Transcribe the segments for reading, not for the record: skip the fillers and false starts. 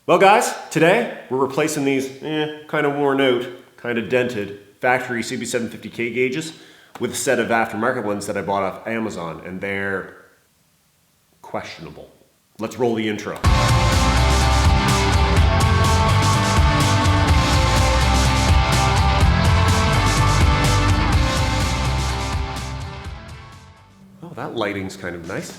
Well guys, today we're replacing these kind of worn out, kind of dented factory CB750K gauges with a set of aftermarket ones that I bought off Amazon, and they're questionable. Let's roll the intro. Oh, that lighting's kind of nice.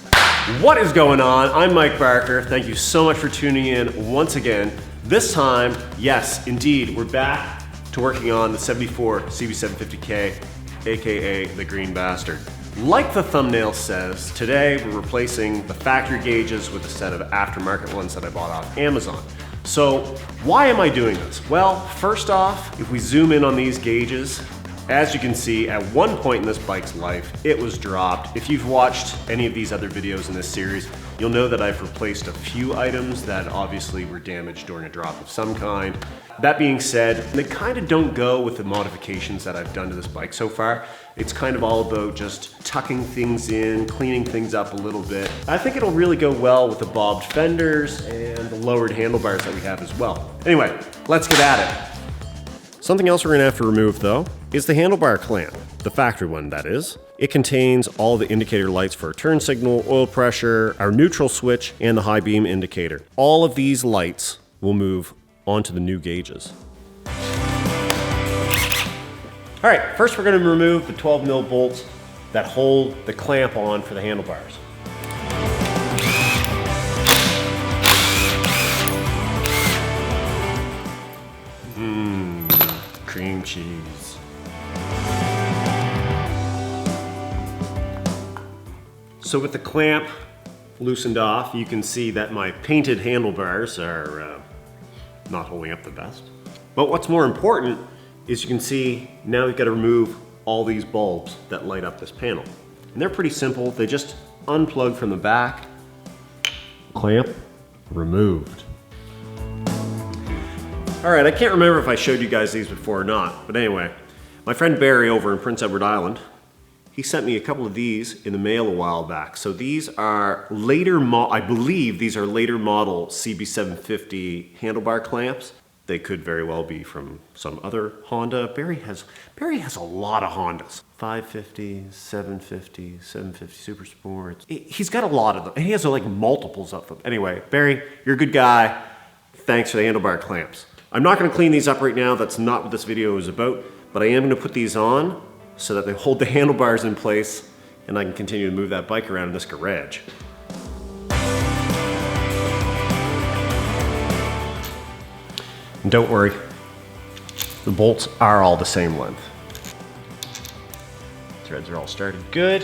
What is going on? I'm Mike Barker. Thank you so much for tuning in once again. This time, yes, indeed, we're back to working on the 74 CB750K, aka the Green Bastard. Like the thumbnail says, today we're replacing the factory gauges with a set of aftermarket ones that I bought off Amazon. So why am I doing this? Well, first off, if we zoom in on these gauges, as you can see, at one point in this bike's life, it was dropped. If you've watched any of these other videos in this series, you'll know that I've replaced a few items that obviously were damaged during a drop of some kind. That being said, they kind of don't go with the modifications that I've done to this bike so far. It's kind of all about just tucking things in, cleaning things up a little bit. I think it'll really go well with the bobbed fenders and the lowered handlebars that we have as well. Anyway, let's get at it. Something else we're gonna have to remove though is the handlebar clamp, the factory one that is. It contains all the indicator lights for turn signal, oil pressure, our neutral switch, and the high beam indicator. All of these lights will move onto the new gauges. All right, first we're gonna remove the 12mm bolts that hold the clamp on for the handlebars. Cream cheese. So with the clamp loosened off, you can see that my painted handlebars are not holding up the best. But what's more important is you can see now we've got to remove all these bulbs that light up this panel. And they're pretty simple. They just unplug from the back, clamp removed. All right, I can't remember if I showed you guys these before or not, but anyway, my friend Barry over in Prince Edward Island, he sent me a couple of these in the mail a while back. So these are later, I believe these are later model CB750 handlebar clamps. They could very well be from some other Honda. Barry has a lot of Hondas. 550, 750, 750 Super Sports. He's got a lot of them, and he has like multiples of them. Anyway, Barry, you're a good guy. Thanks for the handlebar clamps. I'm not gonna clean these up right now, that's not what this video is about, but I am gonna put these on so that they hold the handlebars in place and I can continue to move that bike around in this garage. And don't worry, the bolts are all the same length. Threads are all started good.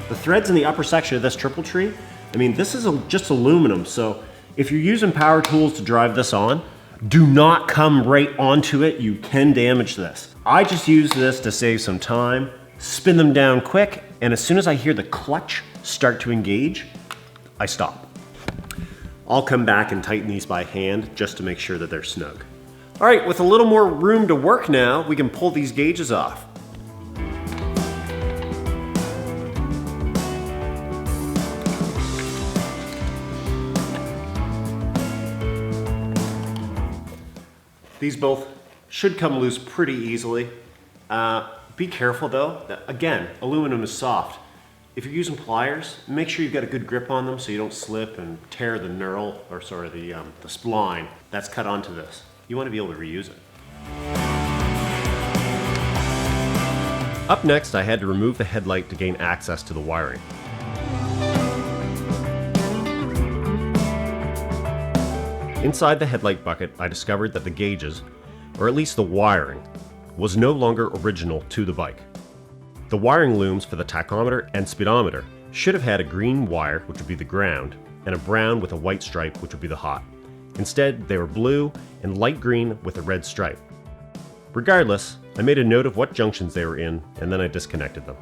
The threads in the upper section of this triple tree, I mean, this is just aluminum, so if you're using power tools to drive this on, do not come right onto it. You can damage this. I just use this to save some time, spin them down quick, and as soon as I hear the clutch start to engage, I stop. I'll come back and tighten these by hand just to make sure that they're snug. All right, with a little more room to work now, we can pull these gauges off. These both should come loose pretty easily. Be careful though. Again, aluminum is soft. If you're using pliers, make sure you've got a good grip on them so you don't slip and tear the knurl, or sorry, the spline that's cut onto this. You want to be able to reuse it. Up next, I had to remove the headlight to gain access to the wiring. Inside the headlight bucket, I discovered that the gauges, or at least the wiring, was no longer original to the bike. The wiring looms for the tachometer and speedometer should have had a green wire, which would be the ground, and a brown with a white stripe, which would be the hot. Instead, they were blue and light green with a red stripe. Regardless, I made a note of what junctions they were in, and then I disconnected them.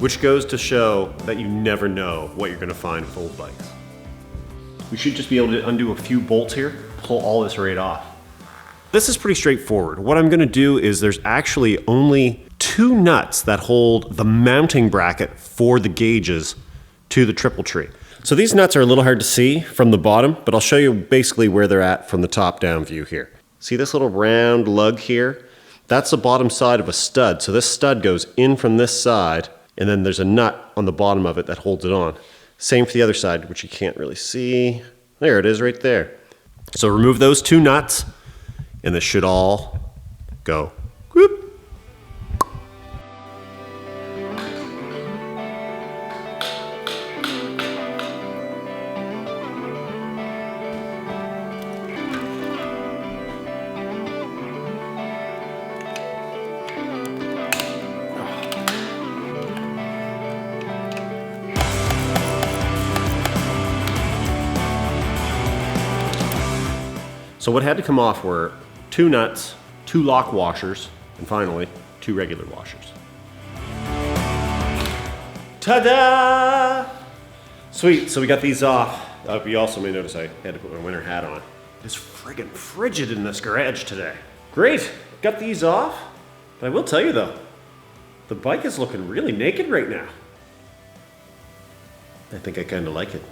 Which goes to show that you never know what you're going to find with old bikes. We should just be able to undo a few bolts here, pull all this right off. This is pretty straightforward. What I'm gonna do is there's actually only 2 nuts that hold the mounting bracket for the gauges to the triple tree. So these nuts are a little hard to see from the bottom, but I'll show you basically where they're at from the top down view here. See this little round lug here? That's the bottom side of a stud. So this stud goes in from this side, and then there's a nut on the bottom of it that holds it on. Same for the other side, which you can't really see. There it is right there. So remove those 2 nuts, and this should all go. Whoop. So what had to come off were 2 nuts, 2 lock washers, and finally 2 regular washers. Ta-da! Sweet, so we got these off. You also may notice I had to put my winter hat on. It's friggin' frigid in this garage today. Great, got these off. But I will tell you though, the bike is looking really naked right now. I think I kinda like it.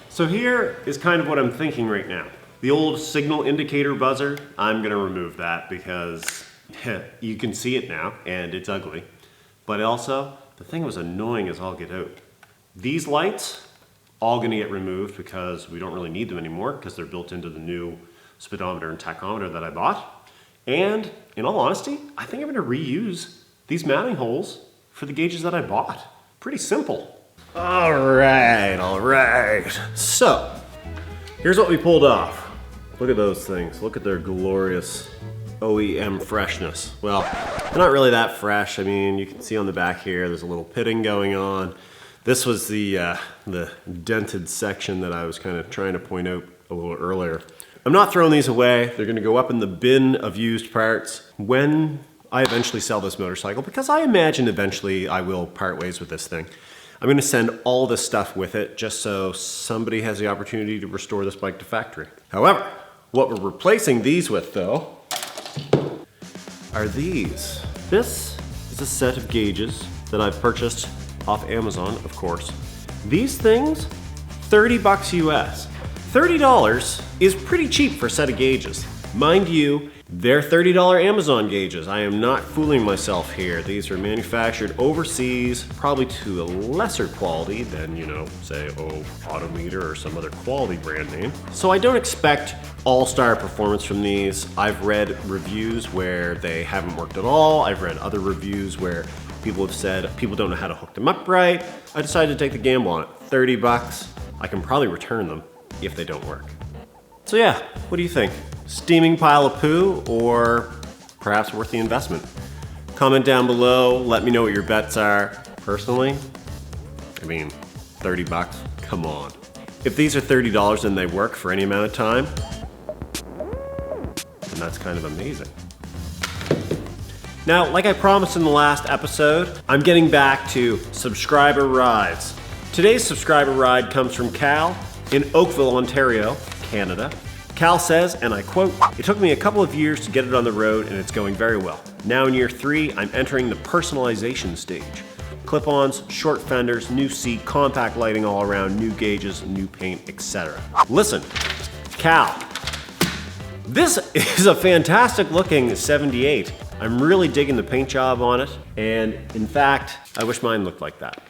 So here is kind of what I'm thinking right now. The old signal indicator buzzer, I'm gonna remove that because you can see it now and it's ugly. But also, the thing was annoying as all get out. These lights, all gonna get removed because we don't really need them anymore because they're built into the new speedometer and tachometer that I bought. And in all honesty, I think I'm gonna reuse these mounting holes for the gauges that I bought. Pretty simple. All right. So, here's what we pulled off. Look at those things. Look at their glorious OEM freshness. Well, they're not really that fresh. I mean, you can see on the back here, there's a little pitting going on. This was the dented section that I was kind of trying to point out a little earlier. I'm not throwing these away. They're gonna go up in the bin of used parts when I eventually sell this motorcycle, because I imagine eventually I will part ways with this thing. I'm gonna send all this stuff with it just so somebody has the opportunity to restore this bike to factory. However, what we're replacing these with though, are these. This is a set of gauges that I've purchased off Amazon, of course. These things, 30 bucks US. $30 is pretty cheap for a set of gauges. Mind you, they're $30 Amazon gauges. I am not fooling myself here. These are manufactured overseas, probably to a lesser quality than, you know, say, Autometer or some other quality brand name. So I don't expect all-star performance from these. I've read reviews where they haven't worked at all. I've read other reviews where people have said people don't know how to hook them up right. I decided to take the gamble on it. 30 bucks. I can probably return them if they don't work. So yeah, what do you think? Steaming pile of poo, or perhaps worth the investment? Comment down below, let me know what your bets are. Personally, I mean, 30 bucks, come on. If these are $30 and they work for any amount of time, then that's kind of amazing. Now, like I promised in the last episode, I'm getting back to subscriber rides. Today's subscriber ride comes from Cal in Oakville, Ontario, Canada. Cal says, and I quote, "It took me a couple of years to get it on the road and it's going very well. Now in year 3, I'm entering the personalization stage. Clip-ons, short fenders, new seat, compact lighting all around, new gauges, new paint, etc." Listen, Cal, this is a fantastic looking 78. I'm really digging the paint job on it, and in fact, I wish mine looked like that.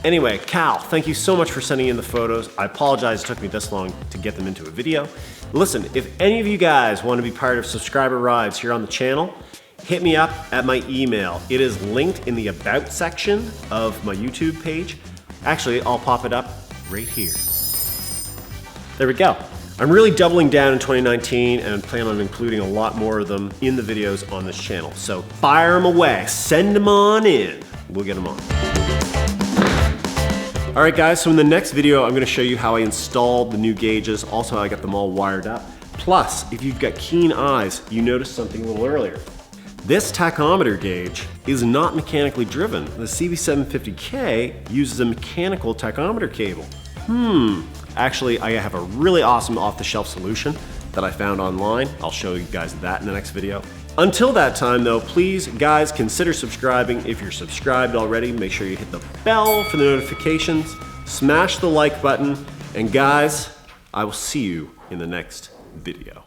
Anyway, Cal, thank you so much for sending in the photos. I apologize it took me this long to get them into a video. Listen, if any of you guys want to be part of subscriber rides here on the channel, hit me up at my email. It is linked in the About section of my YouTube page. Actually, I'll pop it up right here. There we go. I'm really doubling down in 2019 and plan on including a lot more of them in the videos on this channel. So fire them away, send them on in. We'll get them on. All right guys, so in the next video, I'm gonna show you how I installed the new gauges, also how I got them all wired up. Plus, if you've got keen eyes, you noticed something a little earlier. This tachometer gauge is not mechanically driven. The CB750K uses a mechanical tachometer cable. Actually, I have a really awesome off-the-shelf solution that I found online. I'll show you guys that in the next video. Until that time though, please guys, consider subscribing. If you're subscribed already, make sure you hit the bell for the notifications, smash the like button, and guys, I will see you in the next video.